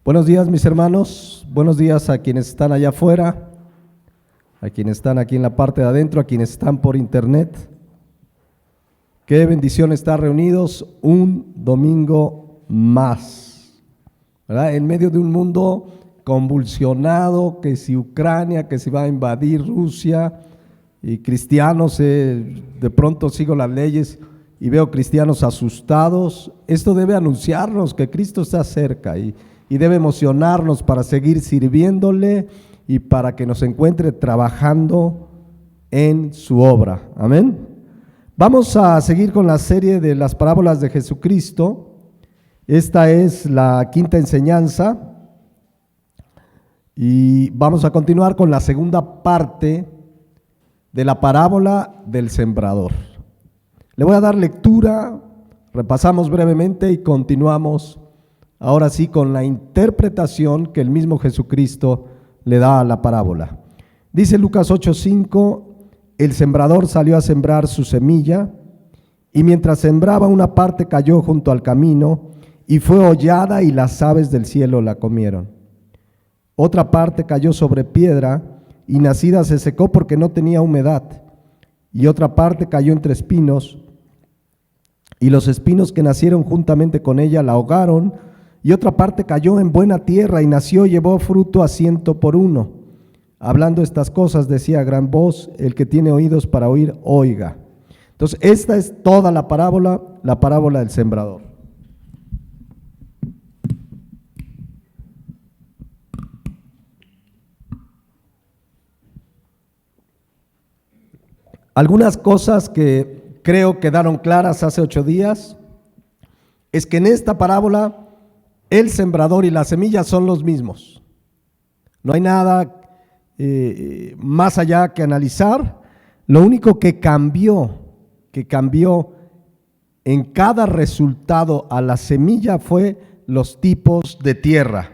Buenos días, mis hermanos. Buenos días a quienes están allá afuera, a quienes están aquí en la parte de adentro, a quienes están por internet. Qué bendición estar reunidos un domingo más, ¿verdad? En medio de un mundo convulsionado, que si Ucrania, que si va a invadir Rusia, y cristianos, de pronto sigo las leyes y veo cristianos asustados. Esto debe anunciarnos que Cristo está cerca y debe emocionarnos para seguir sirviéndole y para que nos encuentre trabajando en su obra. Amén. Vamos a seguir con la serie de las parábolas de Jesucristo. Esta es la quinta enseñanza y vamos a continuar con la segunda parte de la parábola del sembrador. Le voy a dar lectura, repasamos brevemente y continuamos ahora sí con la interpretación que el mismo Jesucristo le da a la parábola. Dice Lucas 8:5, el sembrador salió a sembrar su semilla y mientras sembraba una parte cayó junto al camino y fue hollada y las aves del cielo la comieron. Otra parte cayó sobre piedra y nacida se secó porque no tenía humedad. Y otra parte cayó entre espinos y los espinos que nacieron juntamente con ella la ahogaron. Y otra parte cayó en buena tierra y nació y llevó fruto a 100 por uno. Hablando estas cosas decía a gran voz, el que tiene oídos para oír, oiga. Entonces esta es toda la parábola del sembrador. Algunas cosas que creo quedaron claras hace 8 días es que en esta parábola el sembrador y la semilla son los mismos. No hay nada más allá que analizar. Lo único que cambió en cada resultado a la semilla fue los tipos de tierra.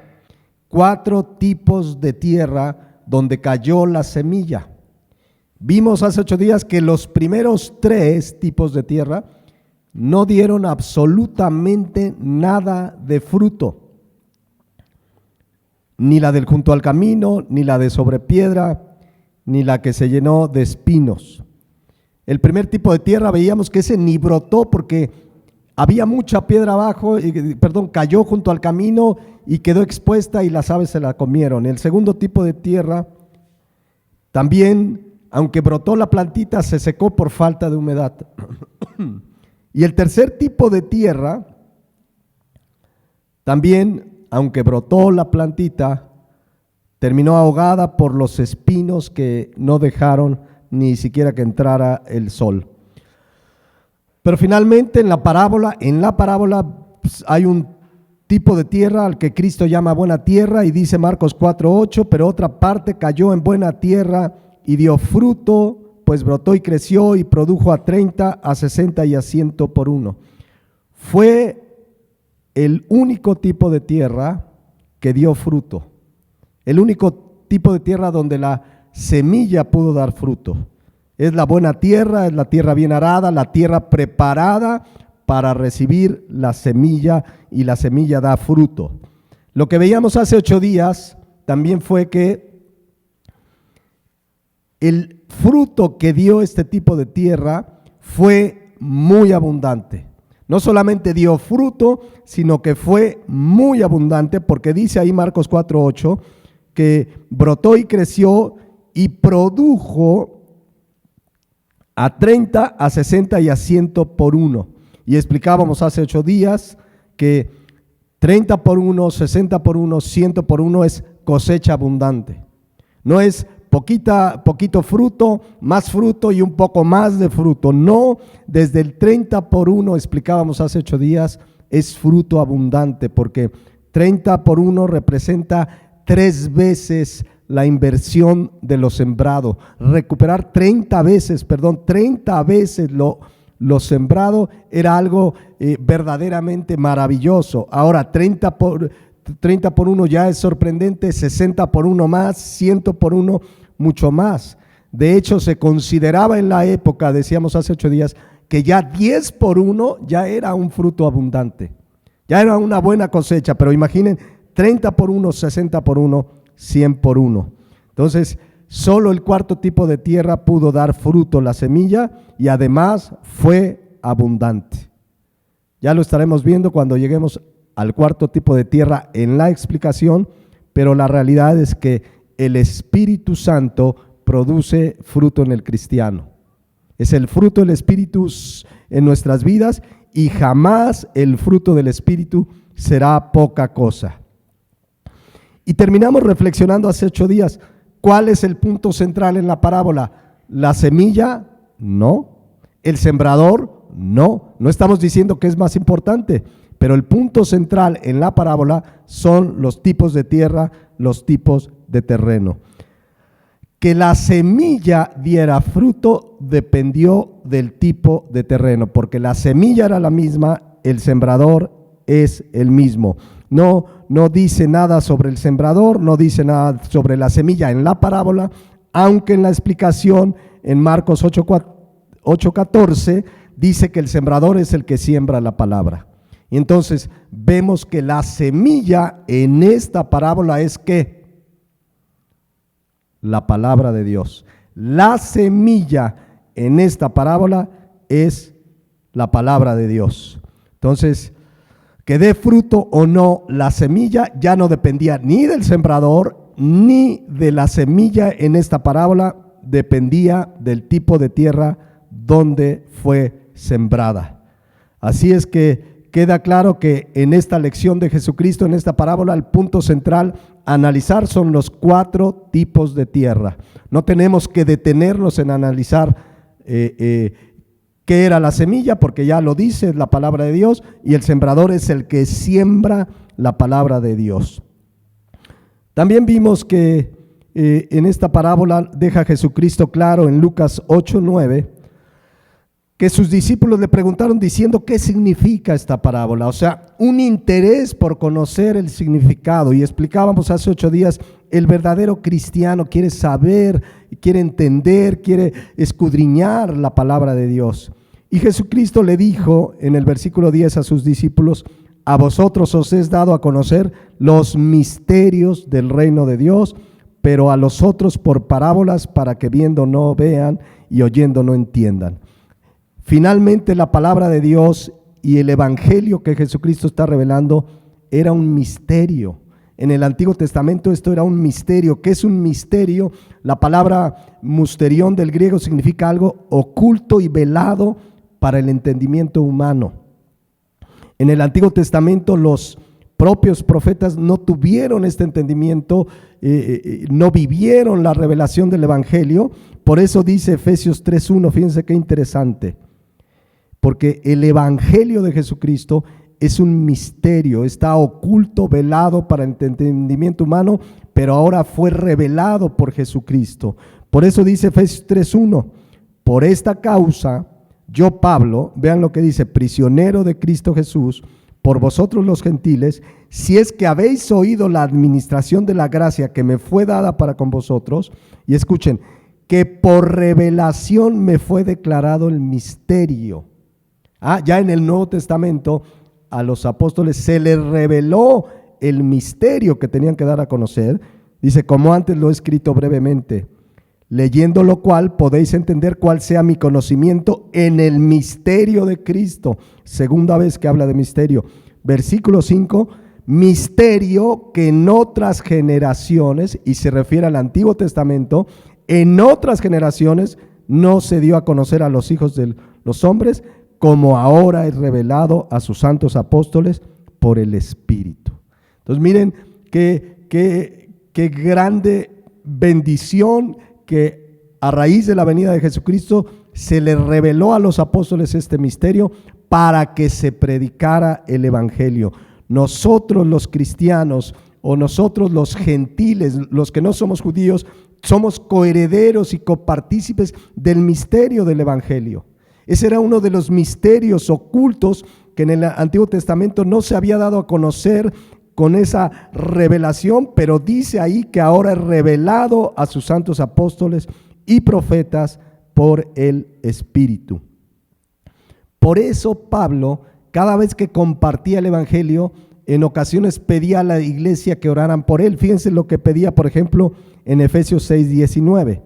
4 tipos de tierra donde cayó la semilla. Vimos hace 8 días que los primeros 3 tipos de tierra no dieron absolutamente nada de fruto. Ni la del junto al camino, ni la de sobre piedra, ni la que se llenó de espinos. El primer tipo de tierra veíamos que ese ni brotó porque había mucha piedra abajo, cayó junto al camino y quedó expuesta y las aves se la comieron. El segundo tipo de tierra también, aunque brotó la plantita, se secó por falta de humedad. Y el tercer tipo de tierra, también, aunque brotó la plantita, terminó ahogada por los espinos que no dejaron ni siquiera que entrara el sol. Pero finalmente en la parábola pues, hay un tipo de tierra al que Cristo llama buena tierra y dice Marcos 4:8, pero otra parte cayó en buena tierra y dio fruto, pues brotó y creció y produjo a 30, a 60 y a 100 por uno. Fue el único tipo de tierra que dio fruto, el único tipo de tierra donde la semilla pudo dar fruto. Es la buena tierra, es la tierra bien arada, la tierra preparada para recibir la semilla y la semilla da fruto. Lo que veíamos hace 8 días también fue que el fruto que dio este tipo de tierra fue muy abundante. No solamente dio fruto, sino que fue muy abundante, porque dice ahí Marcos 4:8 que brotó y creció y produjo a 30, a 60 y a 100 por uno. Y explicábamos hace 8 días que 30 por uno, 60 por uno, 100 por uno es cosecha abundante. No es poquito fruto, más fruto y un poco más de fruto. No, desde el 30 por uno, explicábamos hace 8 días, es fruto abundante, porque 30 por uno representa 3 veces la inversión de lo sembrado. Recuperar 30 veces lo sembrado era algo verdaderamente maravilloso. Ahora 30 por uno ya es sorprendente, 60 por uno más, 100 por uno mucho más. De hecho, se consideraba en la época, decíamos hace 8 días, que ya 10 por uno ya era un fruto abundante, ya era una buena cosecha. Pero imaginen 30 por 1, 60 por 1, 100 por 1. Entonces, solo el cuarto tipo de tierra pudo dar fruto, la semilla, y además fue abundante. Ya lo estaremos viendo cuando lleguemos al cuarto tipo de tierra en la explicación, pero la realidad es que el Espíritu Santo produce fruto en el cristiano. Es el fruto del Espíritu en nuestras vidas y jamás el fruto del Espíritu será poca cosa. Y terminamos reflexionando hace 8 días. ¿Cuál es el punto central en la parábola? ¿La semilla? No. ¿El sembrador? No. No estamos diciendo que es más importante, pero el punto central en la parábola son los tipos de tierra, los tipos de terreno. Que la semilla diera fruto dependió del tipo de terreno, porque la semilla era la misma, el sembrador es el mismo. No dice nada sobre el sembrador, no dice nada sobre la semilla en la parábola, aunque en la explicación en Marcos 8:14 dice que el sembrador es el que siembra la palabra. Y entonces vemos que la semilla en esta parábola es ¿qué? La palabra de Dios. La semilla en esta parábola es la palabra de Dios. Entonces, que dé fruto o no la semilla ya no dependía ni del sembrador ni de la semilla en esta parábola, dependía del tipo de tierra donde fue sembrada. Así es que queda claro que en esta lección de Jesucristo, en esta parábola, el punto central a analizar son los 4 tipos de tierra. No tenemos que detenernos en analizar qué era la semilla, porque ya lo dice la palabra de Dios, y el sembrador es el que siembra la palabra de Dios. También vimos que en esta parábola deja Jesucristo claro en Lucas 8:9 que sus discípulos le preguntaron diciendo qué significa esta parábola, o sea, un interés por conocer el significado. Y explicábamos hace 8 días, el verdadero cristiano quiere saber, quiere entender, quiere escudriñar la palabra de Dios. Y Jesucristo le dijo en el versículo 10 a sus discípulos: a vosotros os es dado a conocer los misterios del reino de Dios, pero a los otros por parábolas, para que viendo no vean y oyendo no entiendan. Finalmente, la palabra de Dios y el evangelio que Jesucristo está revelando era un misterio. En el Antiguo Testamento esto era un misterio. ¿Qué es un misterio? La palabra musterión del griego significa algo oculto y velado para el entendimiento humano. En el Antiguo Testamento los propios profetas no tuvieron este entendimiento, no vivieron la revelación del evangelio. Por eso dice Efesios 3:1, fíjense qué interesante. Porque el evangelio de Jesucristo es un misterio, está oculto, velado para el entendimiento humano, pero ahora fue revelado por Jesucristo. Por eso dice Efesios 3:1, por esta causa, yo Pablo, vean lo que dice, prisionero de Cristo Jesús, por vosotros los gentiles, si es que habéis oído la administración de la gracia que me fue dada para con vosotros, y escuchen, que por revelación me fue declarado el misterio. Ya en el Nuevo Testamento a los apóstoles se les reveló el misterio que tenían que dar a conocer. Dice, como antes lo he escrito brevemente, leyendo lo cual podéis entender cuál sea mi conocimiento en el misterio de Cristo. Segunda vez que habla de misterio. Versículo 5, misterio que en otras generaciones, y se refiere al Antiguo Testamento, en otras generaciones no se dio a conocer a los hijos de los hombres, como ahora es revelado a sus santos apóstoles por el Espíritu. Entonces miren qué grande bendición que a raíz de la venida de Jesucristo se le reveló a los apóstoles este misterio para que se predicara el evangelio. Nosotros los cristianos o nosotros los gentiles, los que no somos judíos, somos coherederos y copartícipes del misterio del evangelio. Ese era uno de los misterios ocultos que en el Antiguo Testamento no se había dado a conocer con esa revelación, pero dice ahí que ahora es revelado a sus santos apóstoles y profetas por el Espíritu. Por eso Pablo, cada vez que compartía el evangelio, en ocasiones pedía a la iglesia que oraran por él. Fíjense lo que pedía, por ejemplo, en Efesios 6:19.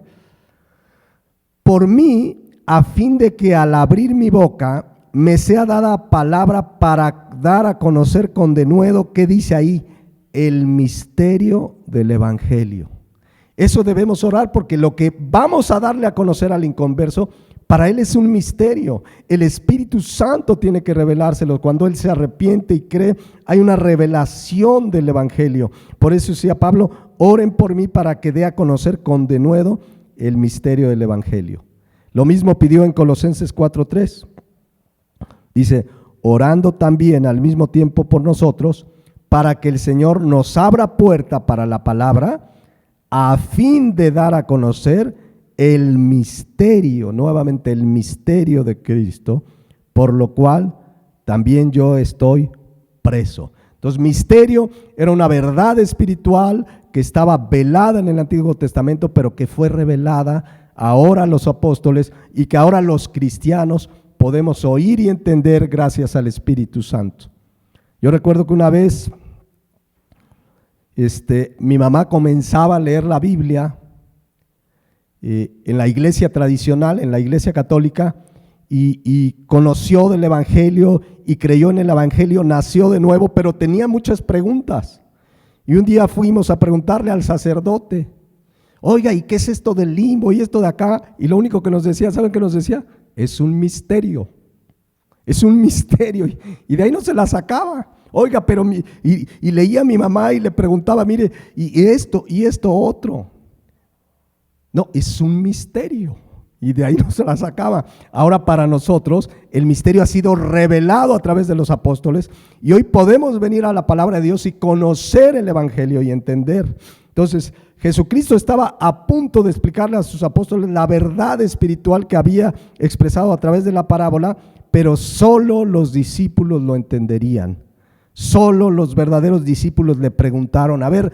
Por mí, a fin de que al abrir mi boca me sea dada palabra para dar a conocer con denuedo, ¿qué dice ahí? El misterio del evangelio. Eso debemos orar, porque lo que vamos a darle a conocer al inconverso, para él es un misterio. El Espíritu Santo tiene que revelárselo. Cuando él se arrepiente y cree, hay una revelación del evangelio. Por eso decía Pablo, oren por mí para que dé a conocer con denuedo el misterio del evangelio. Lo mismo pidió en Colosenses 4:3. Dice, orando también al mismo tiempo por nosotros, para que el Señor nos abra puerta para la palabra, a fin de dar a conocer el misterio, nuevamente el misterio de Cristo, por lo cual también yo estoy preso. Entonces, misterio era una verdad espiritual que estaba velada en el Antiguo Testamento, pero que fue revelada ahora a los apóstoles y que ahora los cristianos podemos oír y entender gracias al Espíritu Santo. Yo recuerdo que una vez mi mamá comenzaba a leer la Biblia en la iglesia tradicional, en la iglesia católica, y conoció del evangelio y creyó en el evangelio, nació de nuevo, pero tenía muchas preguntas. Y un día fuimos a preguntarle al sacerdote, oiga, ¿y qué es esto del limbo y esto de acá? Y lo único que nos decía, ¿saben qué nos decía? Es un misterio, es un misterio. Y de ahí no se la sacaba. Oiga, pero y leía a mi mamá y le preguntaba, mire, y esto otro. No, es un misterio. Y de ahí no se la sacaba. Ahora para nosotros el misterio ha sido revelado a través de los apóstoles y hoy podemos venir a la palabra de Dios y conocer el evangelio y entender. Entonces Jesucristo estaba a punto de explicarle a sus apóstoles la verdad espiritual que había expresado a través de la parábola, pero solo los discípulos lo entenderían. Solo los verdaderos discípulos le preguntaron, a ver,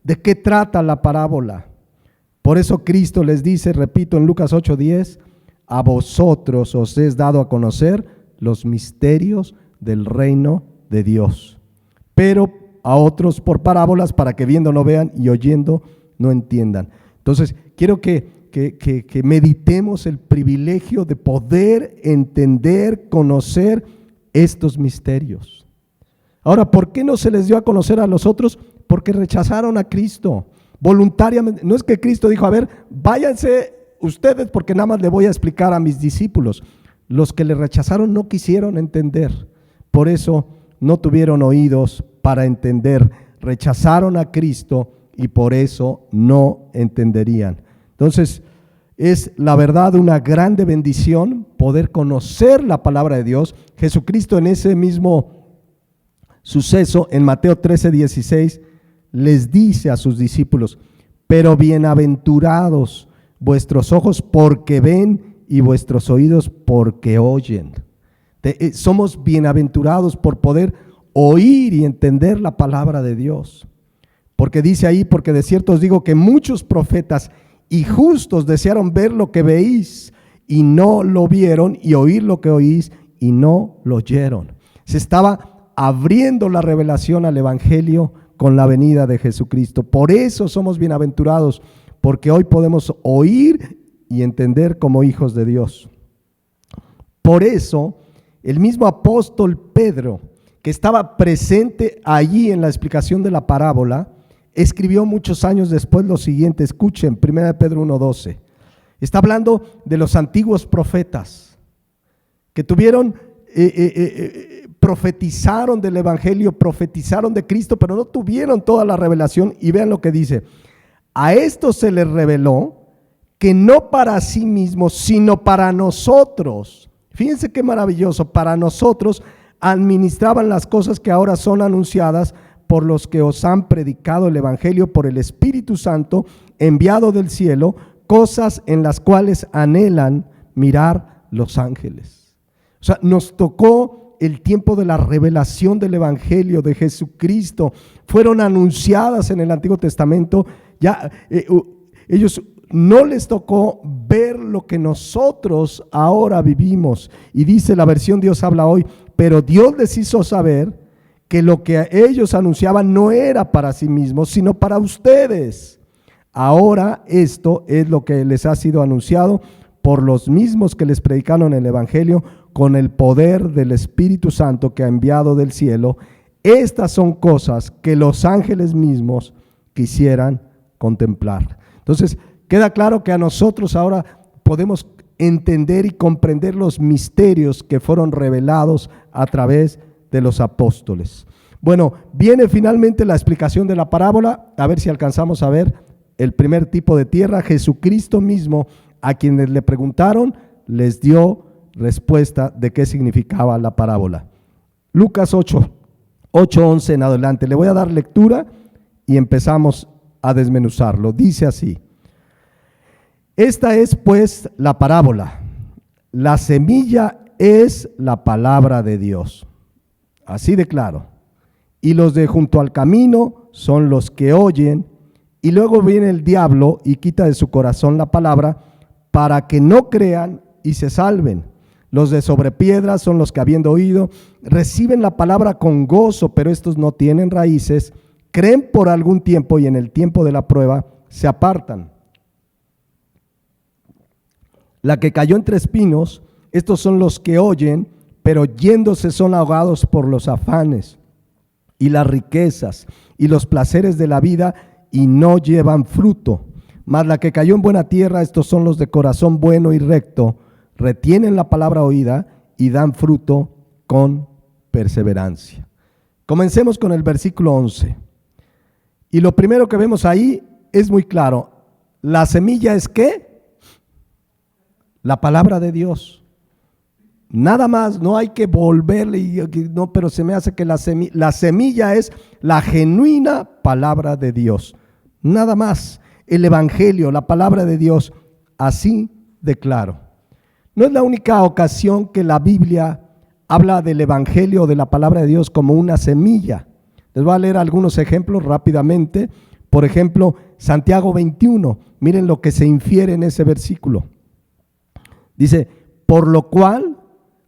¿de qué trata la parábola? Por eso Cristo les dice, repito, en Lucas 8:10, a vosotros os es dado a conocer los misterios del reino de Dios, pero a otros por parábolas, para que viendo no vean y oyendo no entiendan. Entonces, quiero que meditemos el privilegio de poder entender, conocer estos misterios. Ahora, ¿por qué no se les dio a conocer a los otros? Porque rechazaron a Cristo voluntariamente. No es que Cristo dijo, a ver, váyanse ustedes porque nada más le voy a explicar a mis discípulos. Los que le rechazaron no quisieron entender, por eso no tuvieron oídos para entender, rechazaron a Cristo y por eso no entenderían. Entonces, es la verdad una grande bendición poder conocer la palabra de Dios. Jesucristo en ese mismo suceso, en Mateo 13:16, les dice a sus discípulos, pero bienaventurados vuestros ojos porque ven y vuestros oídos porque oyen. Somos bienaventurados por poder oír y entender la palabra de Dios. Porque dice ahí, porque de cierto os digo que muchos profetas y justos desearon ver lo que veis y no lo vieron, y oír lo que oís y no lo oyeron. Se estaba abriendo la revelación al evangelio con la venida de Jesucristo. Por eso somos bienaventurados, porque hoy podemos oír y entender como hijos de Dios. Por eso el mismo apóstol Pedro, que estaba presente allí en la explicación de la parábola, escribió muchos años después lo siguiente. Escuchen, 1 Pedro 1:12. Está hablando de los antiguos profetas que tuvieron, profetizaron del evangelio, profetizaron de Cristo, pero no tuvieron toda la revelación. Y vean lo que dice: a esto se les reveló que no para sí mismos, sino para nosotros. Fíjense qué maravilloso, para nosotros administraban las cosas que ahora son anunciadas por los que os han predicado el evangelio por el Espíritu Santo enviado del cielo, cosas en las cuales anhelan mirar los ángeles. O sea, nos tocó el tiempo de la revelación del evangelio de Jesucristo. Fueron anunciadas en el Antiguo Testamento. Ya ellos no les tocó ver lo que nosotros ahora vivimos. Y dice la versión Dios habla hoy, pero Dios les hizo saber que lo que ellos anunciaban no era para sí mismos, sino para ustedes. Ahora esto es lo que les ha sido anunciado por los mismos que les predicaron el Evangelio con el poder del Espíritu Santo que ha enviado del cielo. Estas son cosas que los ángeles mismos quisieran contemplar. Entonces, queda claro que a nosotros ahora podemos entender y comprender los misterios que fueron revelados a través de los apóstoles. Bueno, viene finalmente la explicación de la parábola, a ver si alcanzamos a ver el primer tipo de tierra. Jesucristo mismo, a quienes le preguntaron, les dio respuesta de qué significaba la parábola. Lucas 8:11 en adelante. Le voy a dar lectura y empezamos a desmenuzarlo. Dice así: esta es pues la parábola. La semilla es la palabra de Dios. Así de claro. Y los de junto al camino son los que oyen, y luego viene el diablo y quita de su corazón la palabra para que no crean y se salven. Los de sobre piedras son los que, habiendo oído, reciben la palabra con gozo, pero estos no tienen raíces, creen por algún tiempo y en el tiempo de la prueba se apartan. La que cayó entre espinos, estos son los que oyen, pero yéndose son ahogados por los afanes y las riquezas y los placeres de la vida y no llevan fruto. Mas la que cayó en buena tierra, estos son los de corazón bueno y recto, retienen la palabra oída y dan fruto con perseverancia. Comencemos con el versículo 11. Y lo primero que vemos ahí es muy claro. La semilla es ¿qué? La palabra de Dios. Nada más, no hay que volverle, no, pero se me hace que la semilla es la genuina palabra de Dios. Nada más, el Evangelio, la palabra de Dios, así de claro. No es la única ocasión que la Biblia habla del Evangelio o de la palabra de Dios como una semilla. Les voy a leer algunos ejemplos rápidamente. Por ejemplo, Santiago 21. Miren lo que se infiere en ese versículo. Dice: por lo cual,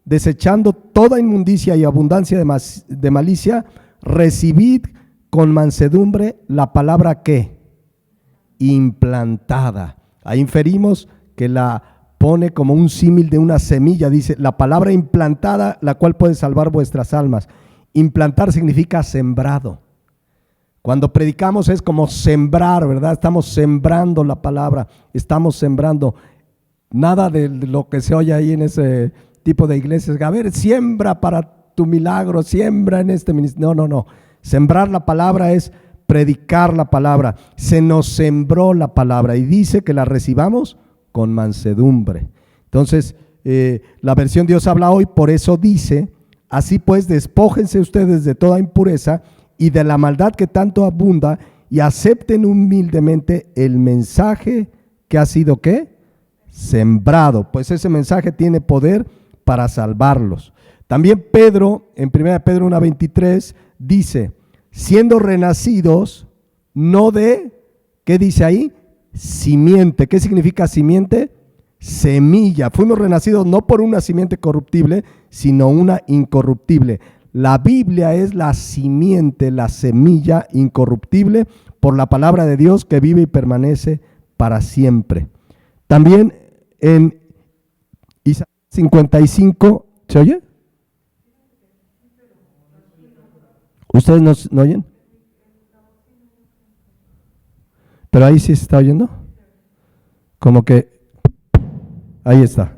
desechando toda inmundicia y abundancia de malicia, recibid con mansedumbre la palabra ¿qué? Implantada. Ahí inferimos que la pone como un símil de una semilla. Dice, la palabra implantada, la cual puede salvar vuestras almas. Implantar significa sembrado. Cuando predicamos es como sembrar, ¿verdad? Estamos sembrando la palabra, estamos sembrando. Nada de lo que se oye ahí en ese tipo de iglesias. A ver, siembra para tu milagro, siembra en este ministerio. No. Sembrar la palabra es predicar la palabra. Se nos sembró la palabra y dice que la recibamos con mansedumbre. Entonces, la versión Dios habla hoy, por eso dice: así pues, despójense ustedes de toda impureza y de la maldad que tanto abunda y acepten humildemente el mensaje que ha sido ¿qué? Sembrado, pues ese mensaje tiene poder para salvarlos. También Pedro, en 1 Pedro 1:23, dice: siendo renacidos, no de, ¿qué dice ahí? Simiente. ¿Qué significa simiente? Semilla. Fuimos renacidos no por una simiente corruptible, sino una incorruptible. La Biblia es la simiente, la semilla incorruptible por la palabra de Dios que vive y permanece para siempre. También en Isaías 55, ¿se oye? ¿Ustedes no oyen? Pero ahí sí se está oyendo. Como que ahí está.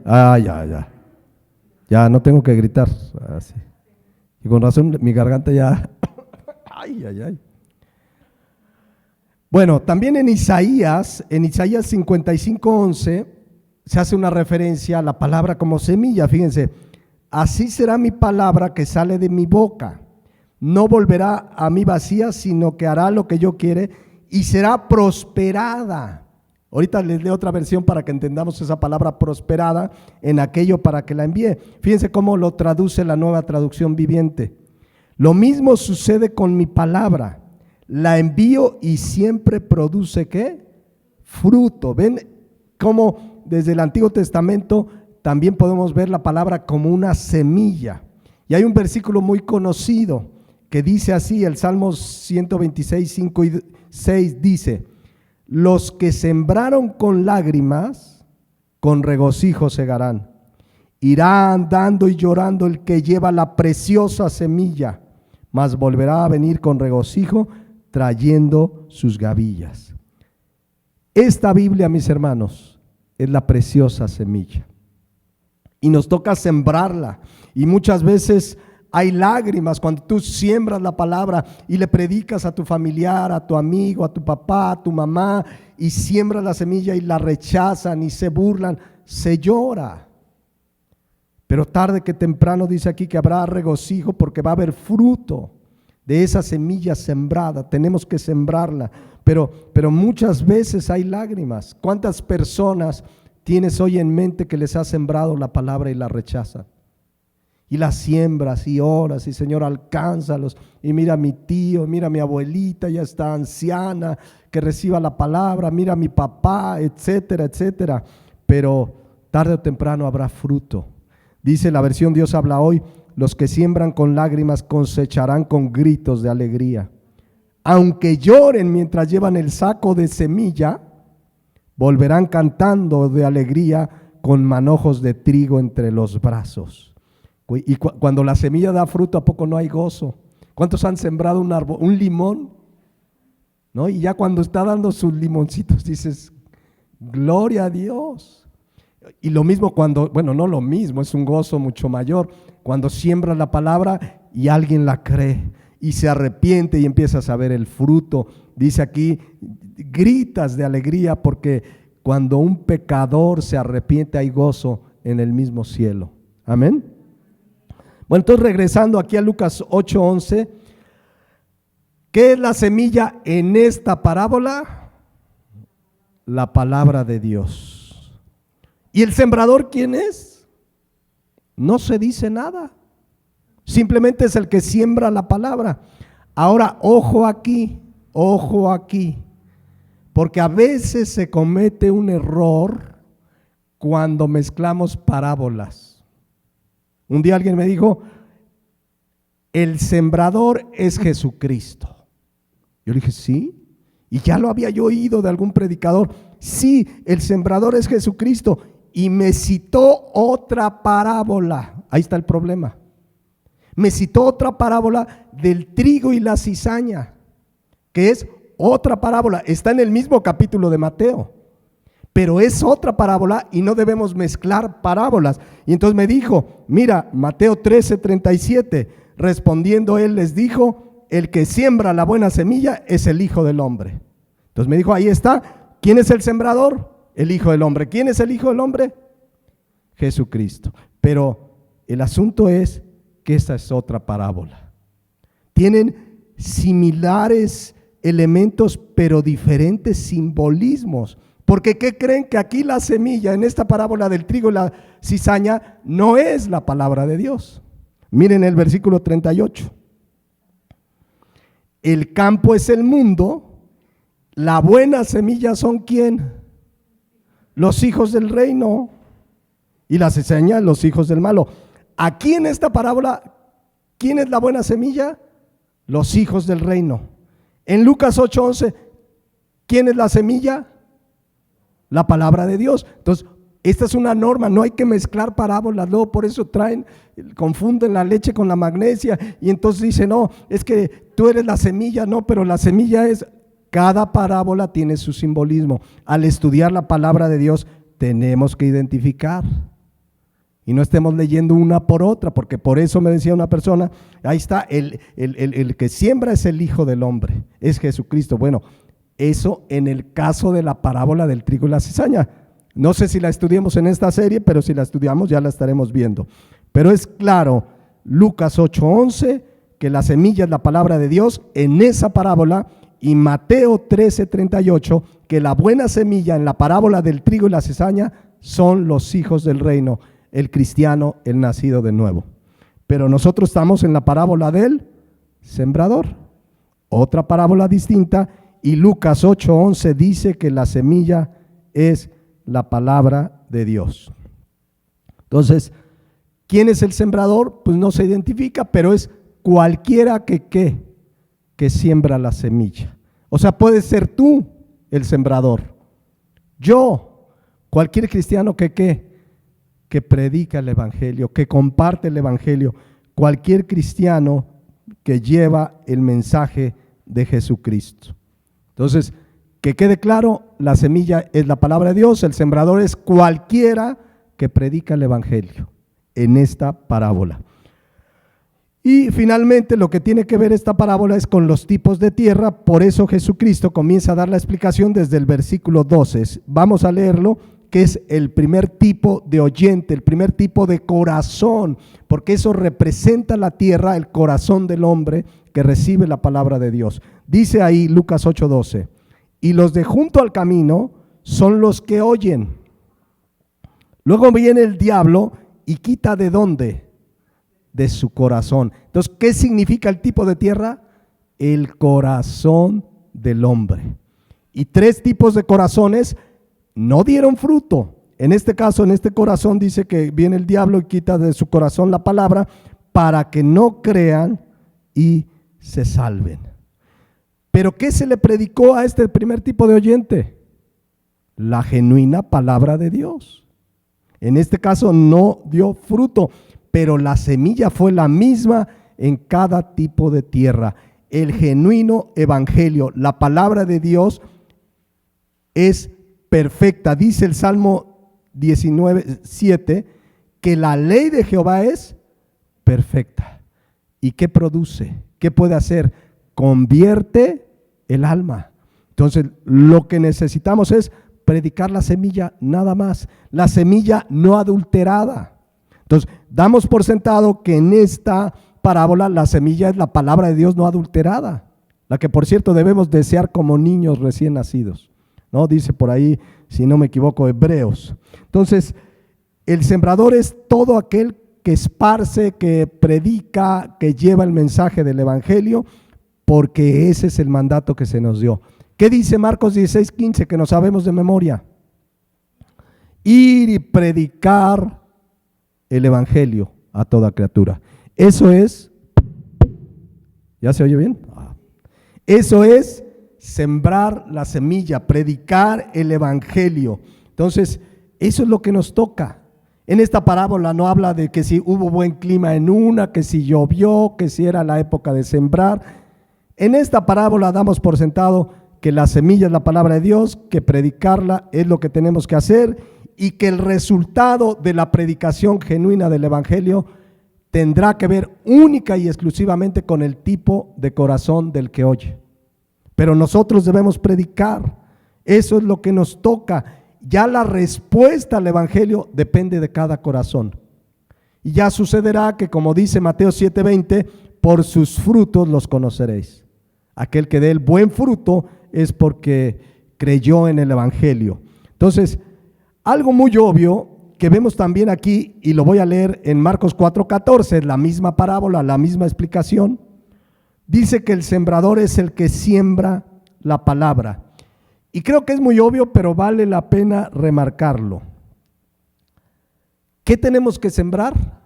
Ya no tengo que gritar. Así. Y con razón mi garganta ya. Ay. Bueno, también en Isaías 55:11 se hace una referencia a la palabra como semilla. Fíjense: así será mi palabra que sale de mi boca. No volverá a mí vacía, sino que hará lo que yo quiere y será prosperada. Ahorita les leo otra versión para que entendamos esa palabra prosperada en aquello para que la envíe. Fíjense cómo lo traduce la Nueva Traducción Viviente. Lo mismo sucede con mi palabra. La envío y siempre produce ¿qué? Fruto. ¿Ven cómo desde el Antiguo Testamento también podemos ver la palabra como una semilla? Y hay un versículo muy conocido que dice así, el Salmo 126, 5 y 6 dice: los que sembraron con lágrimas, con regocijo segarán. Irá andando y llorando el que lleva la preciosa semilla, mas volverá a venir con regocijo trayendo sus gavillas. Esta Biblia, mis hermanos, es la preciosa semilla. Y nos toca sembrarla. Y muchas veces hay lágrimas cuando tú siembras la palabra y le predicas a tu familiar, a tu amigo, a tu papá, a tu mamá, y siembras la semilla y la rechazan y se burlan, se llora. Pero tarde que temprano dice aquí que habrá regocijo porque va a haber fruto de esa semilla sembrada. Tenemos que sembrarla, pero muchas veces hay lágrimas. ¿Cuántas personas tienes hoy en mente que les has sembrado la palabra y la rechazan? Y las siembras y oras y Señor, alcánzalos. Y mira a mi tío, mira a mi abuelita, ya está anciana, que reciba la palabra, mira a mi papá, etcétera, etcétera. Pero tarde o temprano habrá fruto. Dice la versión Dios habla hoy: los que siembran con lágrimas cosecharán con gritos de alegría. Aunque lloren mientras llevan el saco de semilla, volverán cantando de alegría con manojos de trigo entre los brazos. Y cuando la semilla da fruto, ¿a poco no hay gozo? ¿Cuántos han sembrado un árbol, un limón? ¿No? Y ya cuando está dando sus limoncitos dices, gloria a Dios. Y lo mismo cuando, bueno, no lo mismo, es un gozo mucho mayor, cuando siembras la palabra y alguien la cree y se arrepiente y empiezas a ver el fruto. Dice aquí, gritas de alegría porque cuando un pecador se arrepiente hay gozo en el mismo cielo. Amén. Bueno, entonces regresando aquí a Lucas 8:11, ¿qué es la semilla en esta parábola? La palabra de Dios. ¿Y el sembrador quién es? No se dice nada. Simplemente es el que siembra la palabra. Ahora, ojo aquí, porque a veces se comete un error cuando mezclamos parábolas. Un día alguien me dijo, el sembrador es Jesucristo. Yo le dije, sí, y ya lo había yo oído de algún predicador. Sí, el sembrador es Jesucristo. Y me citó otra parábola. Ahí está el problema. Me citó otra parábola del trigo y la cizaña, que es otra parábola. Está en el mismo capítulo de Mateo, pero es otra parábola y no debemos mezclar parábolas. Y entonces me dijo, mira, Mateo 13:37, respondiendo él les dijo, el que siembra la buena semilla es el Hijo del Hombre. Entonces me dijo, ahí está, ¿quién es el sembrador? El Hijo del Hombre. ¿Quién es el Hijo del Hombre? Jesucristo. Pero el asunto es que esta es otra parábola. Tienen similares elementos, pero diferentes simbolismos. Porque ¿qué creen? Que aquí la semilla, en esta parábola del trigo y la cizaña, no es la palabra de Dios. Miren el versículo 38. El campo es el mundo, la buena semilla son ¿quién? Los hijos del reino, y la cizaña los hijos del malo. Aquí en esta parábola, ¿quién es la buena semilla? Los hijos del reino. En Lucas 8:11, ¿quién es la semilla? La palabra de Dios. Entonces, esta es una norma, no hay que mezclar parábolas, luego por eso confunden la leche con la magnesia, y entonces dicen, no, es que tú eres la semilla, no, pero la semilla es... Cada parábola tiene su simbolismo. Al estudiar la palabra de Dios tenemos que identificar y no estemos leyendo una por otra, porque por eso me decía una persona, ahí está, el que siembra es el Hijo del Hombre, es Jesucristo. Bueno, eso en el caso de la parábola del trigo y la cizaña. No sé si la estudiamos en esta serie, pero si la estudiamos ya la estaremos viendo. Pero es claro, Lucas 8:11, que la semilla es la palabra de Dios en esa parábola. Y Mateo 13:38, que la buena semilla en la parábola del trigo y la cizaña son los hijos del reino, el cristiano, el nacido de nuevo. Pero nosotros estamos en la parábola del sembrador, otra parábola distinta, y Lucas 8:11 dice que la semilla es la palabra de Dios. Entonces, ¿quién es el sembrador? Pues no se identifica, pero es cualquiera que siembra la semilla. O sea, puedes ser tú el sembrador. Yo, cualquier cristiano que predica el evangelio, que comparte el evangelio, cualquier cristiano que lleva el mensaje de Jesucristo. Entonces, que quede claro, la semilla es la palabra de Dios, el sembrador es cualquiera que predica el evangelio en esta parábola. Y finalmente lo que tiene que ver esta parábola es con los tipos de tierra, por eso Jesucristo comienza a dar la explicación desde el versículo 12. Vamos a leerlo, que es el primer tipo de oyente, el primer tipo de corazón, porque eso representa la tierra, el corazón del hombre que recibe la palabra de Dios. Dice ahí Lucas 8:12, y los de junto al camino son los que oyen. Luego viene el diablo y quita ¿de dónde? De su corazón. Entonces, ¿qué significa el tipo de tierra? El corazón del hombre. Y tres tipos de corazones no dieron fruto. En este caso, en este corazón dice que viene el diablo y quita de su corazón la palabra para que no crean y se salven. ¿Pero qué se le predicó a este primer tipo de oyente? La genuina palabra de Dios. En este caso no dio fruto, pero la semilla fue la misma en cada tipo de tierra. El genuino evangelio, la palabra de Dios es perfecta. Dice el Salmo 19:7 que la ley de Jehová es perfecta. ¿Y qué produce? ¿Qué puede hacer? Convierte el alma. Entonces, lo que necesitamos es predicar la semilla nada más. La semilla no adulterada. Entonces, damos por sentado que en esta parábola la semilla es la palabra de Dios no adulterada, la que por cierto debemos desear como niños recién nacidos, ¿no? Dice por ahí, si no me equivoco, Hebreos. Entonces, el sembrador es todo aquel que esparce, que predica, que lleva el mensaje del evangelio, porque ese es el mandato que se nos dio. ¿Qué dice Marcos 16:15 que no sabemos de memoria? Ir y predicar el evangelio a toda criatura. Eso es, ¿ya se oye bien? Eso es sembrar la semilla, predicar el evangelio. Entonces, eso es lo que nos toca. En esta parábola no habla de que si hubo buen clima en una, que si llovió, que si era la época de sembrar. En esta parábola damos por sentado que la semilla es la palabra de Dios, que predicarla es lo que tenemos que hacer, y que el resultado de la predicación genuina del evangelio tendrá que ver única y exclusivamente con el tipo de corazón del que oye. Pero nosotros debemos predicar, eso es lo que nos toca. Ya la respuesta al evangelio depende de cada corazón. Y ya sucederá que, como dice Mateo 7:20, por sus frutos los conoceréis. Aquel que dé el buen fruto es porque creyó en el evangelio. Entonces, algo muy obvio que vemos también aquí, y lo voy a leer en Marcos 4:14, la misma parábola, la misma explicación, dice que el sembrador es el que siembra la palabra. Y creo que es muy obvio, pero vale la pena remarcarlo. ¿Qué tenemos que sembrar?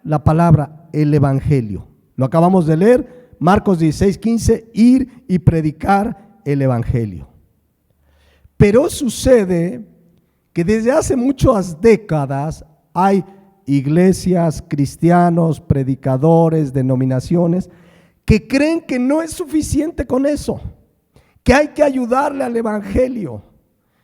La palabra, el evangelio. Lo acabamos de leer, Marcos 16:15, ir y predicar el evangelio. Pero sucede que desde hace muchas décadas hay iglesias, cristianos, predicadores, denominaciones que creen que no es suficiente con eso, que hay que ayudarle al evangelio.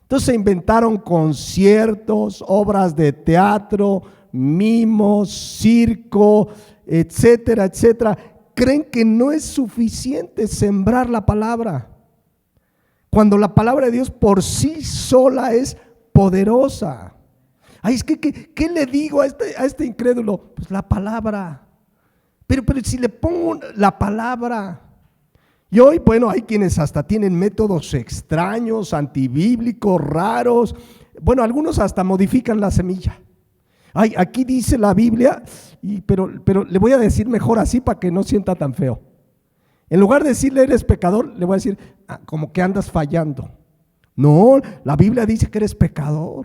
Entonces se inventaron conciertos, obras de teatro, mimos, circo, etcétera, etcétera. Creen que no es suficiente sembrar la palabra, cuando la palabra de Dios por sí sola es poderosa. Ay, es que, ¿qué le digo a este incrédulo? Pues la palabra. Pero si le pongo la palabra. Y hoy, bueno, hay quienes hasta tienen métodos extraños, antibíblicos, raros. Bueno, algunos hasta modifican la semilla. Ay, aquí dice la Biblia, pero le voy a decir mejor así para que no sienta tan feo. En lugar de decirle eres pecador, le voy a decir como que andas fallando. No, la Biblia dice que eres pecador,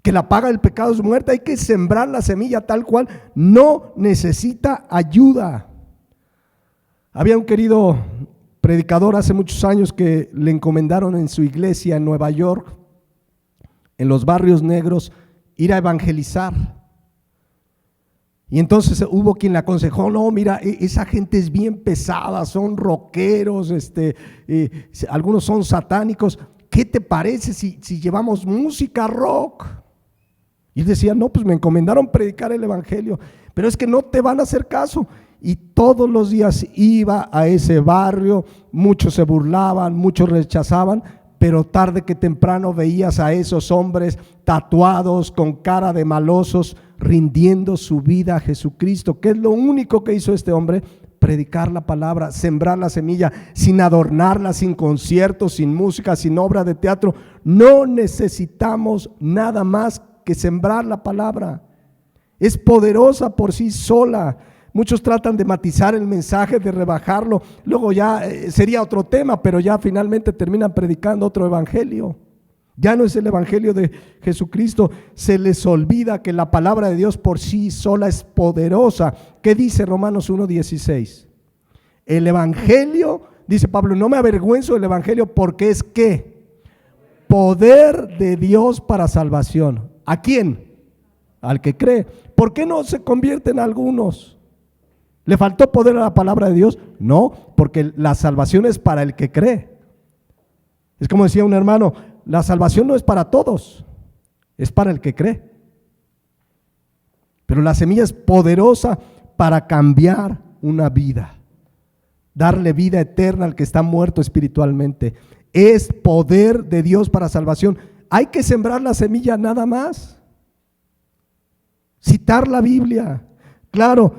que la paga del pecado es muerte. Hay que sembrar la semilla tal cual, no necesita ayuda. Había un querido predicador hace muchos años que le encomendaron en su iglesia en Nueva York, en los barrios negros, ir a evangelizar. Y entonces hubo quien le aconsejó: no, mira, esa gente es bien pesada, son rockeros, algunos son satánicos. ¿Qué te parece si llevamos música rock? Y él decía: no, pues me encomendaron predicar el evangelio, pero es que no te van a hacer caso. Y todos los días iba a ese barrio, muchos se burlaban, muchos rechazaban, pero tarde que temprano veías a esos hombres tatuados con cara de malosos rindiendo su vida a Jesucristo. ¿Qué es lo único que hizo este hombre? Predicar la palabra, sembrar la semilla, sin adornarla, sin conciertos, sin música, sin obra de teatro. No necesitamos nada más que sembrar la palabra. Es poderosa por sí sola. Muchos tratan de matizar el mensaje, de rebajarlo. Luego ya sería otro tema, pero ya finalmente terminan predicando otro evangelio. Ya no es el evangelio de Jesucristo. Se les olvida que la palabra de Dios por sí sola es poderosa. ¿Qué dice Romanos 1:16? El evangelio, dice Pablo, no me avergüenzo del evangelio porque es ¿qué? Poder de Dios para salvación. ¿A quién? Al que cree. ¿Por qué no se convierten algunos? ¿Le faltó poder a la palabra de Dios? No, porque la salvación es para el que cree. Es como decía un hermano: la salvación no es para todos, es para el que cree. Pero la semilla es poderosa para cambiar una vida, darle vida eterna al que está muerto espiritualmente. Es poder de Dios para salvación. Hay que sembrar la semilla nada más. Citar la Biblia. Claro,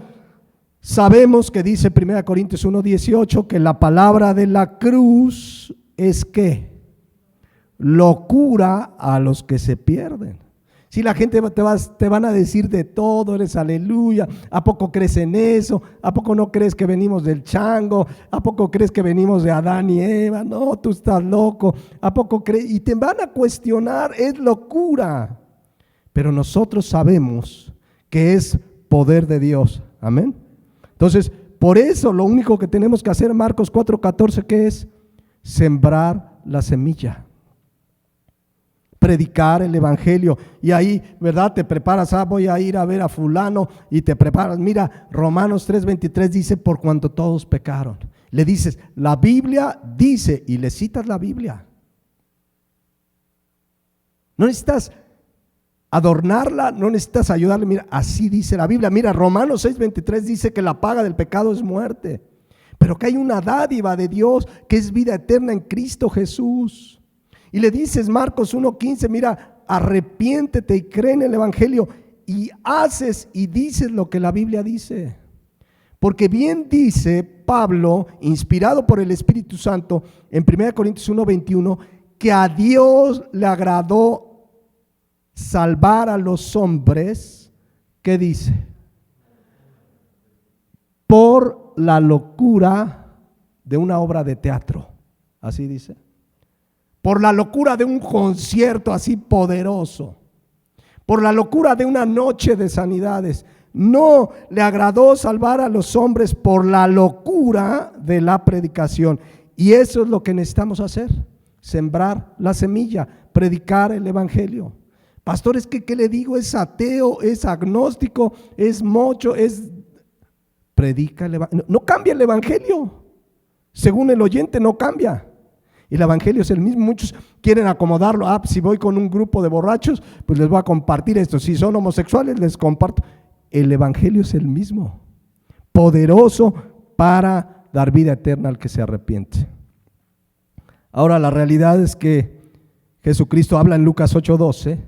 sabemos que dice 1 Corintios 1:18 que la palabra de la cruz es ¿qué? Locura a los que se pierden. Si la gente te van a decir de todo, eres aleluya, ¿a poco crees en eso? ¿A poco no crees que venimos del chango? ¿A poco crees que venimos de Adán y Eva? No, tú estás loco. ¿A poco crees? Y te van a cuestionar, es locura. Pero nosotros sabemos que es poder de Dios. Amén. Entonces, por eso lo único que tenemos que hacer, Marcos 4:14, ¿qué es? Sembrar la semilla. Predicar el evangelio. Y ahí, ¿verdad? Te preparas: voy a ir a ver a fulano, y te preparas. Mira, Romanos 3:23 dice: por cuanto todos pecaron. Le dices: la Biblia dice, y le citas la Biblia. No necesitas adornarla, no necesitas ayudarle. Mira, así dice la Biblia. Mira, Romanos 6:23 dice que la paga del pecado es muerte, pero que hay una dádiva de Dios que es vida eterna en Cristo Jesús. Y le dices, Marcos 1:15, mira, arrepiéntete y cree en el evangelio, y haces y dices lo que la Biblia dice. Porque bien dice Pablo, inspirado por el Espíritu Santo, en 1 Corintios 1:21, que a Dios le agradó salvar a los hombres. ¿Qué dice? Por la locura de una obra de teatro. Así dice. Por la locura de un concierto así poderoso, por la locura de una noche de sanidades. No le agradó salvar a los hombres por la locura de la predicación. Y eso es lo que necesitamos hacer: sembrar la semilla, predicar el evangelio. Pastor, es que ¿qué le digo? Es ateo, es agnóstico, es mocho, predica el evangelio. No cambia el evangelio, según el oyente no cambia. Y el evangelio es el mismo. Muchos quieren acomodarlo: si voy con un grupo de borrachos, pues les voy a compartir esto. Si son homosexuales, les comparto. El evangelio es el mismo, poderoso para dar vida eterna al que se arrepiente. Ahora, la realidad es que Jesucristo habla en Lucas 8:12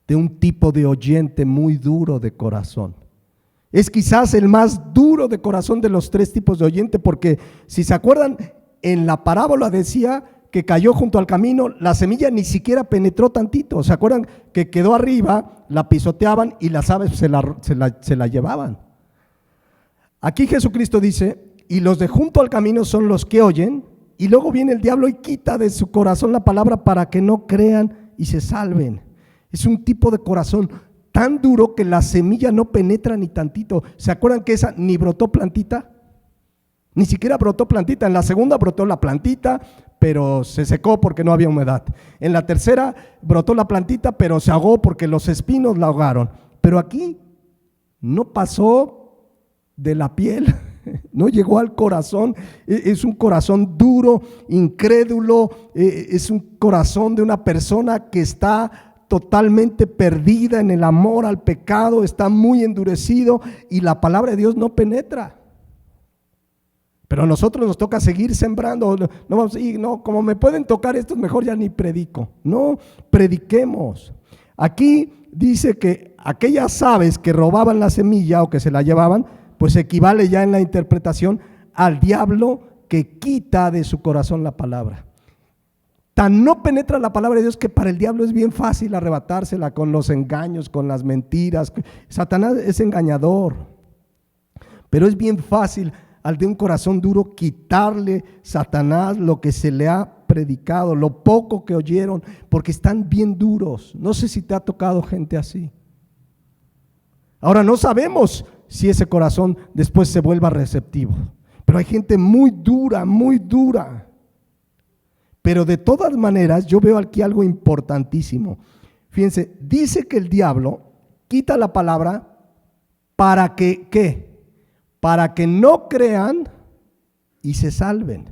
de un tipo de oyente muy duro de corazón. Es quizás el más duro de corazón de los tres tipos de oyente, porque si se acuerdan, en la parábola decía que cayó junto al camino, la semilla ni siquiera penetró tantito. ¿Se acuerdan? Que quedó arriba, la pisoteaban y las aves se la llevaban. Aquí Jesucristo dice: y los de junto al camino son los que oyen, y luego viene el diablo y quita de su corazón la palabra para que no crean y se salven. Es un tipo de corazón tan duro que la semilla no penetra ni tantito. ¿Se acuerdan que esa ni brotó plantita? Ni siquiera brotó plantita. En la segunda brotó la plantita, pero se secó porque no había humedad. En la tercera brotó la plantita, pero se ahogó porque los espinos la ahogaron. Pero aquí no pasó de la piel, no llegó al corazón. Es un corazón duro, incrédulo, es un corazón de una persona que está totalmente perdida en el amor al pecado, está muy endurecido y la palabra de Dios no penetra. Pero a nosotros nos toca seguir sembrando. No vamos a decir, no, como me pueden tocar estos, mejor ya ni predico. No, prediquemos. Aquí dice que aquellas aves que robaban la semilla o que se la llevaban, pues equivale ya en la interpretación al diablo que quita de su corazón la palabra. Tan no penetra la palabra de Dios que para el diablo es bien fácil arrebatársela con los engaños, con las mentiras. Satanás es engañador, pero es bien fácil al de un corazón duro quitarle Satanás lo que se le ha predicado, lo poco que oyeron, porque están bien duros. No sé si te ha tocado gente así. Ahora no sabemos si ese corazón después se vuelva receptivo, pero hay gente muy dura, muy dura. Pero de todas maneras, yo veo aquí algo importantísimo. Fíjense, dice que el diablo quita la palabra para que, ¿qué? Para que no crean y se salven.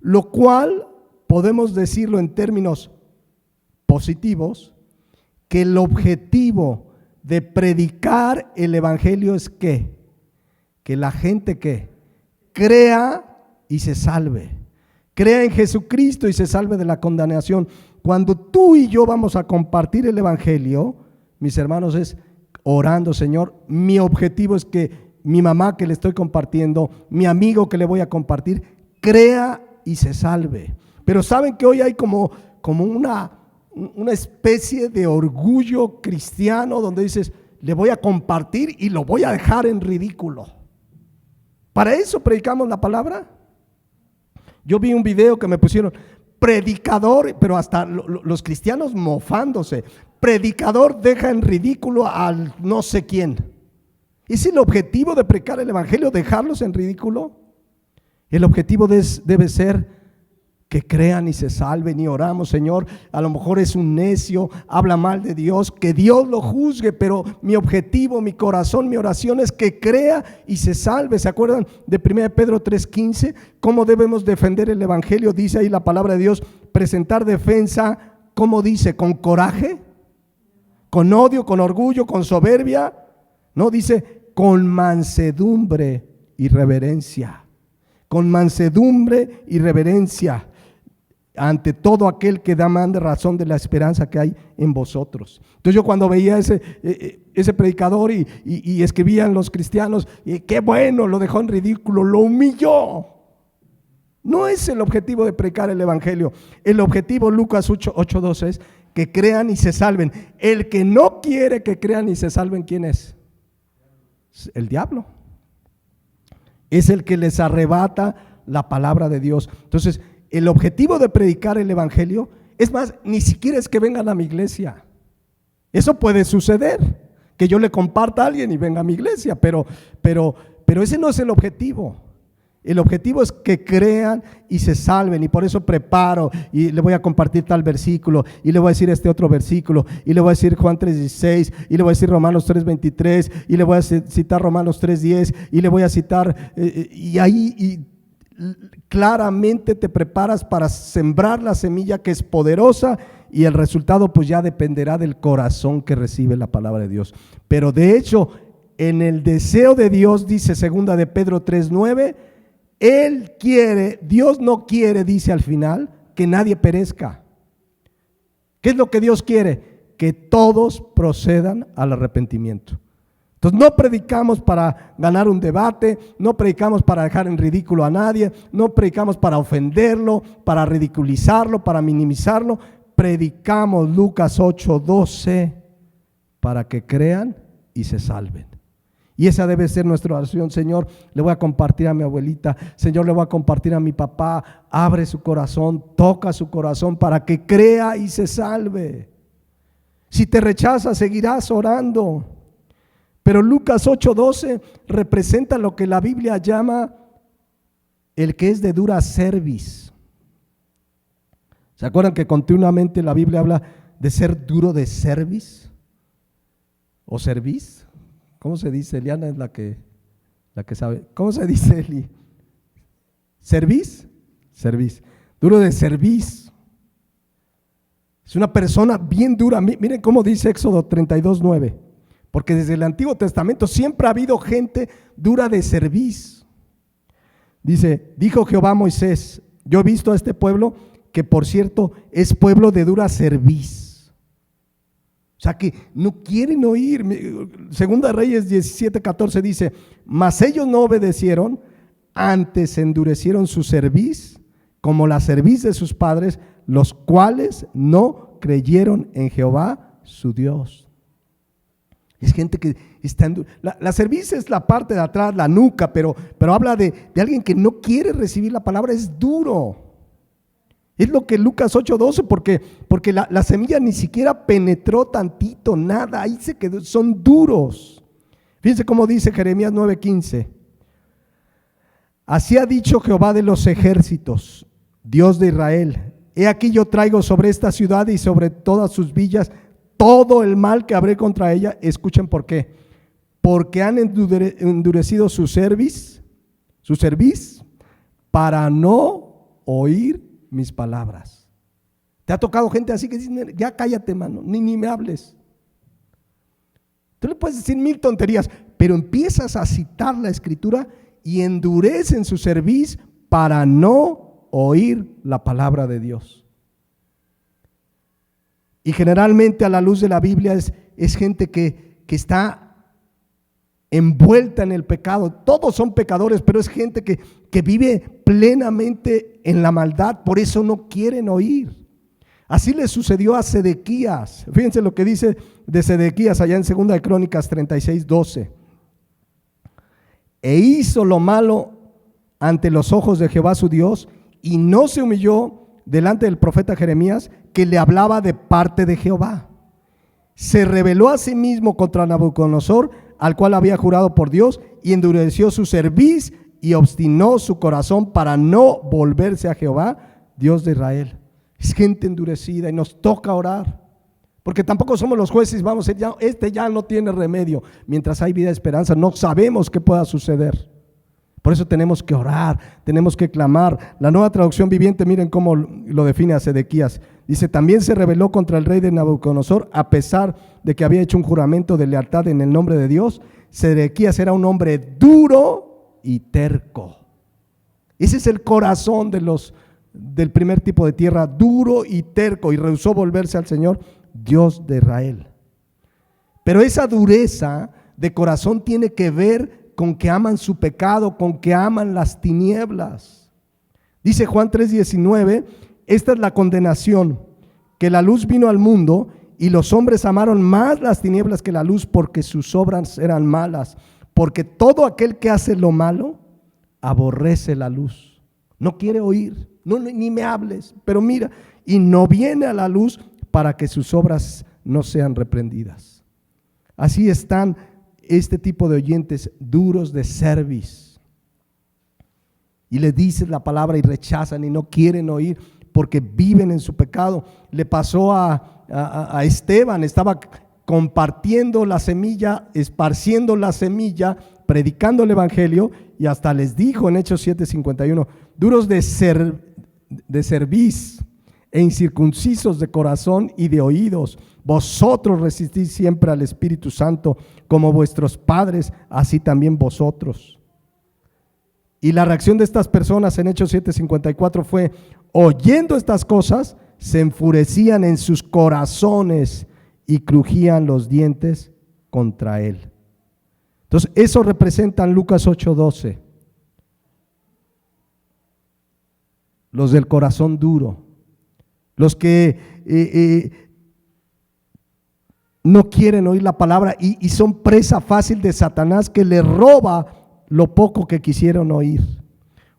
Lo cual podemos decirlo en términos positivos, que el objetivo de predicar el evangelio es ¿qué? Que la gente ¿qué? Crea y se salve. Crea en Jesucristo y se salve de la condenación. Cuando tú y yo vamos a compartir el evangelio, mis hermanos, es orando, Señor, mi objetivo es que mi mamá que le estoy compartiendo, mi amigo que le voy a compartir, crea y se salve. Pero saben que hoy hay como una especie de orgullo cristiano donde dices, le voy a compartir y lo voy a dejar en ridículo. ¿Para eso predicamos la palabra? Yo vi un video que me pusieron, predicador, pero hasta los cristianos mofándose, predicador deja en ridículo al no sé quién. ¿Es el objetivo de predicar el evangelio, dejarlos en ridículo? El objetivo debe ser que crean y se salven, y oramos, Señor, a lo mejor es un necio, habla mal de Dios, que Dios lo juzgue, pero mi objetivo, mi corazón, mi oración es que crea y se salve. ¿Se acuerdan de 1 Pedro 3:15? ¿Cómo debemos defender el evangelio? Dice ahí la palabra de Dios, presentar defensa, ¿cómo dice? ¿Con coraje? ¿Con odio? ¿Con orgullo? ¿Con soberbia? No, dice con mansedumbre y reverencia. Con mansedumbre y reverencia ante todo aquel que da más de razón de la esperanza que hay en vosotros. Entonces yo cuando veía ese predicador y escribían los cristianos, y qué bueno, lo dejó en ridículo, lo humilló. No es el objetivo de predicar el evangelio. El objetivo, Lucas 8:12, es que crean y se salven. El que no quiere que crean y se salven, ¿quién es? El diablo. Es el que les arrebata la palabra de Dios. Entonces, el objetivo de predicar el evangelio, es más, ni siquiera es que vengan a mi iglesia. Eso puede suceder, que yo le comparta a alguien y venga a mi iglesia, pero ese no es el objetivo. El objetivo es que crean y se salven, y por eso preparo y le voy a compartir tal versículo, y le voy a decir este otro versículo, y le voy a decir Juan 3:16, y le voy a decir Romanos 3:23, y le voy a citar Romanos 3:10, y le voy a citar, y ahí claramente te preparas para sembrar la semilla que es poderosa, y el resultado pues ya dependerá del corazón que recibe la palabra de Dios. Pero de hecho, en el deseo de Dios, dice 2 de Pedro 3:9, Él quiere, Dios no quiere, dice al final, que nadie perezca. ¿Qué es lo que Dios quiere? Que todos procedan al arrepentimiento. Entonces no predicamos para ganar un debate, no predicamos para dejar en ridículo a nadie, no predicamos para ofenderlo, para ridiculizarlo, para minimizarlo. Predicamos Lucas 8:12 para que crean y se salven. Y esa debe ser nuestra oración. Señor, le voy a compartir a mi abuelita, Señor, le voy a compartir a mi papá. Abre su corazón, toca su corazón para que crea y se salve. Si te rechaza, seguirás orando. Pero Lucas 8:12 representa lo que la Biblia llama el que es de dura cerviz. ¿Se acuerdan que continuamente la Biblia habla de ser duro de cerviz? ¿O cerviz? ¿Cómo se dice? Eliana es la que sabe. ¿Cómo se dice, Eli? ¿Cerviz? Cerviz. Duro de cerviz. Es una persona bien dura. Miren cómo dice Éxodo 32:9. Porque desde el Antiguo Testamento siempre ha habido gente dura de cerviz. Dice, dijo Jehová a Moisés, yo he visto a este pueblo que por cierto es pueblo de dura cerviz. O sea que no quieren oír. Segunda Reyes 17:14 dice, mas ellos no obedecieron, antes endurecieron su cerviz, como la cerviz de sus padres, los cuales no creyeron en Jehová su Dios. Es gente que está en la cerviz es la parte de atrás, la nuca, pero habla de alguien que no quiere recibir la palabra, es duro. Es lo que Lucas 8:12, porque la semilla ni siquiera penetró tantito, nada, ahí se quedó, son duros. Fíjense cómo dice Jeremías 9:15. Así ha dicho Jehová de los ejércitos, Dios de Israel, he aquí yo traigo sobre esta ciudad y sobre todas sus villas todo el mal que habré contra ella. Escuchen por qué. Porque han endurecido su cerviz para no oír mis palabras. ¿Te ha tocado gente así que dice, ya cállate, mano, ni me hables? Tú le puedes decir mil tonterías, pero empiezas a citar la Escritura y endurecen su cerviz para no oír la palabra de Dios. Y generalmente a la luz de la Biblia es gente que está envuelta en el pecado. Todos son pecadores, pero es gente que vive plenamente en la maldad, por eso no quieren oír. Así le sucedió a Sedequías. Fíjense lo que dice de Sedequías allá en 2 de Crónicas 36:12. E hizo lo malo ante los ojos de Jehová su Dios, y no se humilló delante del profeta Jeremías, que le hablaba de parte de Jehová. Se rebeló a sí mismo contra Nabucodonosor, al cual había jurado por Dios, y endureció su cerviz y obstinó su corazón para no volverse a Jehová, Dios de Israel. Es gente endurecida y nos toca orar, porque tampoco somos los jueces, vamos a decir, ya no tiene remedio. Mientras hay vida y esperanza, no sabemos qué pueda suceder. Por eso tenemos que orar, tenemos que clamar. La Nueva Traducción Viviente, miren cómo lo define a Sedequías. Dice, también se rebeló contra el rey de Nabucodonosor, a pesar de que había hecho un juramento de lealtad en el nombre de Dios. Sedequías era un hombre duro y terco. Ese es el corazón del primer tipo de tierra, duro y terco, y rehusó volverse al Señor, Dios de Israel. Pero esa dureza de corazón tiene que ver con que aman su pecado, con que aman las tinieblas. Dice Juan 3:19, esta es la condenación, que la luz vino al mundo y los hombres amaron más las tinieblas que la luz, porque sus obras eran malas. Porque todo aquel que hace lo malo aborrece la luz, no quiere oír, ni me hables, pero mira, y no viene a la luz para que sus obras no sean reprendidas. Así están este tipo de oyentes duros de cerviz, y le dices la palabra y rechazan y no quieren oír porque viven en su pecado. Le pasó a Esteban, estaba compartiendo la semilla, esparciendo la semilla, predicando el evangelio, y hasta les dijo en Hechos 7:51, duros de cerviz e incircuncisos de corazón y de oídos, vosotros resistís siempre al Espíritu Santo, como vuestros padres, así también vosotros. Y la reacción de estas personas en Hechos 7:54 fue, oyendo estas cosas, se enfurecían en sus corazones y crujían los dientes contra él. Entonces, eso representa en Lucas 8:12. Los del corazón duro, los que no quieren oír la palabra y son presa fácil de Satanás, que le roba lo poco que quisieron oír.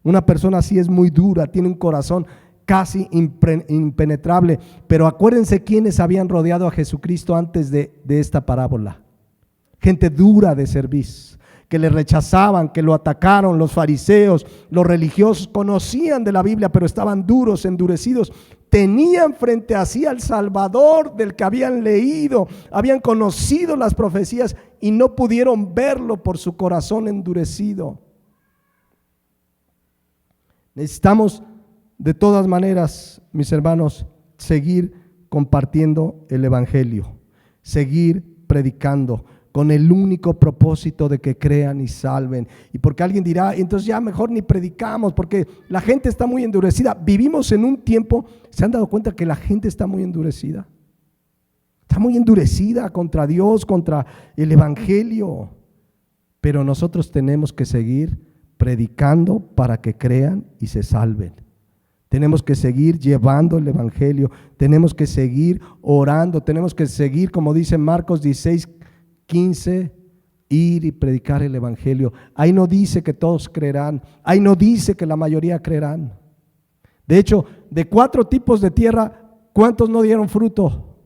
Una persona así es muy dura, tiene un corazón casi impenetrable. Pero acuérdense quiénes habían rodeado a Jesucristo antes de esta parábola. Gente dura de cerviz, que le rechazaban, que lo atacaron. Los fariseos, los religiosos conocían de la Biblia, pero estaban duros, endurecidos. Tenían frente a sí al Salvador del que habían leído, habían conocido las profecías y no pudieron verlo por su corazón endurecido. Necesitamos de todas maneras, mis hermanos, seguir compartiendo el evangelio, seguir predicando con el único propósito de que crean y salven. Y porque alguien dirá, entonces ya mejor ni predicamos porque la gente está muy endurecida. Vivimos en un tiempo, ¿se han dado cuenta que la gente está muy endurecida? Está muy endurecida contra Dios, contra el evangelio. Pero nosotros tenemos que seguir predicando para que crean y se salven. Tenemos que seguir llevando el evangelio, tenemos que seguir orando, tenemos que seguir, como dice Marcos 16:15, ir y predicar el evangelio. Ahí no dice que todos creerán, ahí no dice que la mayoría creerán. De hecho, de 4 tipos de tierra, ¿cuántos no dieron fruto?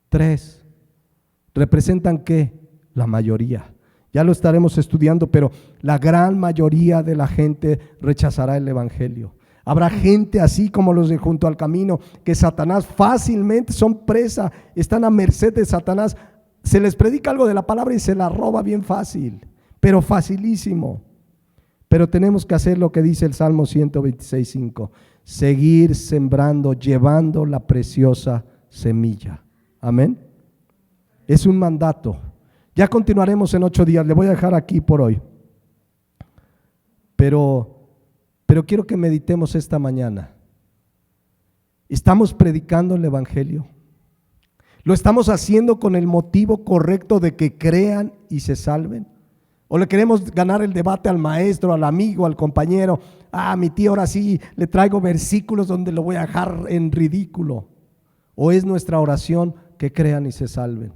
3. ¿Representan qué? La mayoría. Ya lo estaremos estudiando, pero la gran mayoría de la gente rechazará el evangelio. Habrá gente así como los de junto al camino, que Satanás fácilmente son presa, están a merced de Satanás. Se les predica algo de la palabra y se la roba bien fácil, pero facilísimo. Pero tenemos que hacer lo que dice el Salmo 126:5, seguir sembrando, llevando la preciosa semilla. Amén. Es un mandato. Ya continuaremos en 8 días, le voy a dejar aquí por hoy. Pero quiero que meditemos esta mañana. ¿Estamos predicando el evangelio? ¿Lo estamos haciendo con el motivo correcto de que crean y se salven? ¿O le queremos ganar el debate al maestro, al amigo, al compañero? Mi tío, ahora sí le traigo versículos donde lo voy a dejar en ridículo. ¿O es nuestra oración que crean y se salven?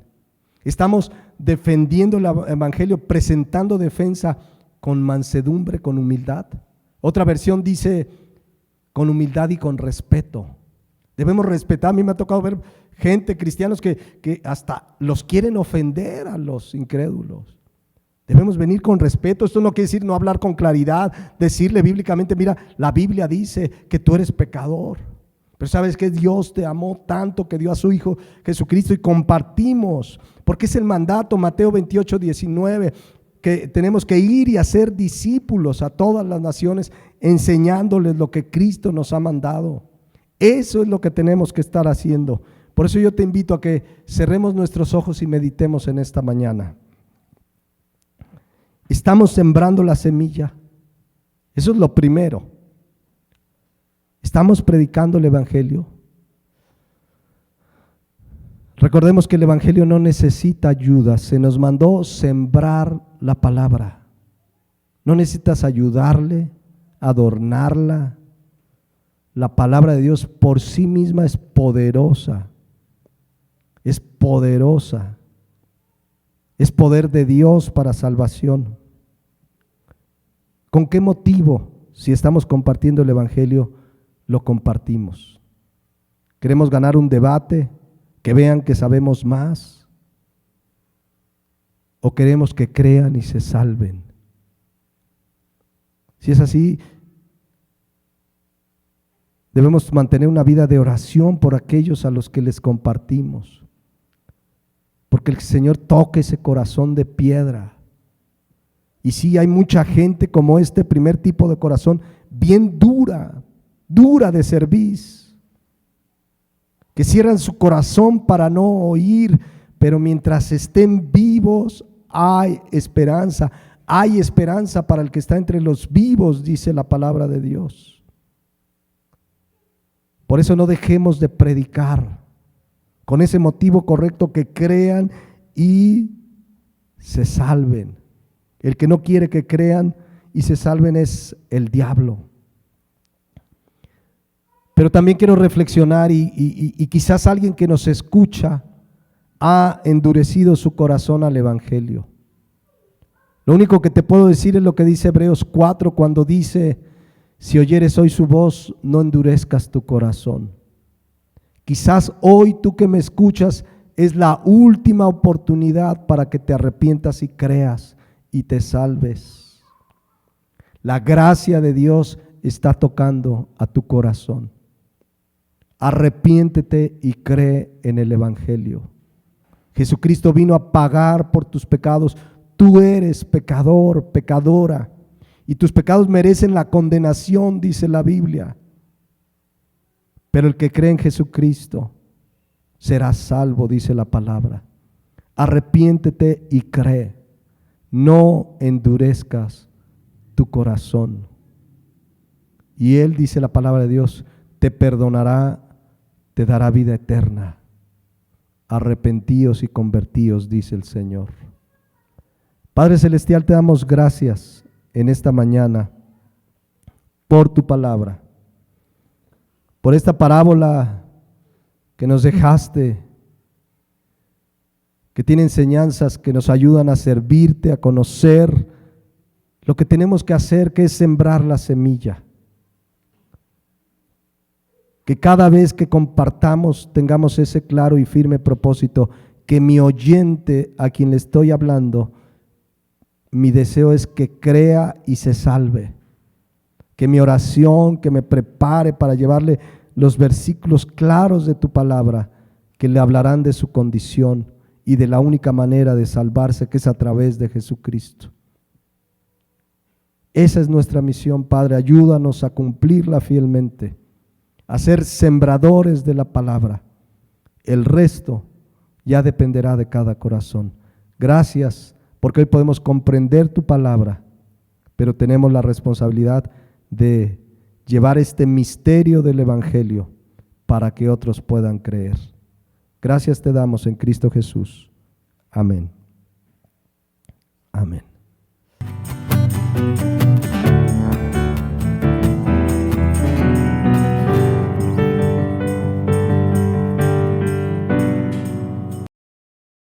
Estamos defendiendo el evangelio, presentando defensa con mansedumbre, con humildad. Otra versión dice con humildad y con respeto. Debemos respetar. A mí me ha tocado ver gente, cristianos, que hasta los quieren ofender a los incrédulos. Debemos venir con respeto. Esto no quiere decir no hablar con claridad, decirle bíblicamente, mira, la Biblia dice que tú eres pecador, pero sabes que Dios te amó tanto que dio a su Hijo Jesucristo, y compartimos, porque es el mandato, Mateo 28:19, que tenemos que ir y hacer discípulos a todas las naciones, enseñándoles lo que Cristo nos ha mandado. Eso es lo que tenemos que estar haciendo. Por eso yo te invito a que cerremos nuestros ojos y meditemos en esta mañana. Estamos sembrando la semilla. Eso es lo primero. ¿Estamos predicando el evangelio? Recordemos que el evangelio no necesita ayuda. Se nos mandó sembrar la palabra. No necesitas ayudarle, adornarla. La palabra de Dios por sí misma es poderosa. Es poderosa. Es poder de Dios para salvación. ¿Con qué motivo, si estamos compartiendo el evangelio, lo compartimos? ¿Queremos ganar un debate? ¿Que vean que sabemos más? ¿O queremos que crean y se salven? Si es así, debemos mantener una vida de oración por aquellos a los que les compartimos, porque el Señor toque ese corazón de piedra. Y sí, hay mucha gente como este primer tipo de corazón, bien dura de cerviz, que cierran su corazón para no oír, pero mientras estén vivos hay esperanza para el que está entre los vivos, dice la palabra de Dios. Por eso no dejemos de predicar con ese motivo correcto, que crean y se salven. El que no quiere que crean y se salven es el diablo. Pero también quiero reflexionar y quizás alguien que nos escucha ha endurecido su corazón al evangelio. Lo único que te puedo decir es lo que dice Hebreos 4 cuando dice: Si oyeres hoy su voz, no endurezcas tu corazón. Quizás hoy tú que me escuchas es la última oportunidad para que te arrepientas y creas y te salves. La gracia de Dios está tocando a tu corazón. Arrepiéntete y cree en el Evangelio. Jesucristo vino a pagar por tus pecados. Tú eres pecador, pecadora, y tus pecados merecen la condenación, dice la Biblia. Pero el que cree en Jesucristo será salvo, dice la palabra. Arrepiéntete y cree. No endurezcas tu corazón. Y Él, dice la palabra de Dios, te perdonará, te dará vida eterna. Arrepentíos y convertíos, dice el Señor. Padre Celestial, te damos gracias en esta mañana por tu palabra, por esta parábola que nos dejaste, que tiene enseñanzas que nos ayudan a servirte, a conocer lo que tenemos que hacer, que es sembrar la semilla. Que cada vez que compartamos tengamos ese claro y firme propósito, que mi oyente a quien le estoy hablando, mi deseo es que crea y se salve. Que mi oración, que me prepare para llevarle los versículos claros de tu palabra, que le hablarán de su condición y de la única manera de salvarse, que es a través de Jesucristo. Esa es nuestra misión, Padre. Ayúdanos a cumplirla fielmente, a ser sembradores de la palabra. El resto ya dependerá de cada corazón. Gracias, porque hoy podemos comprender tu palabra, pero tenemos la responsabilidad de llevar este misterio del Evangelio para que otros puedan creer. Gracias te damos en Cristo Jesús. Amén. Amén.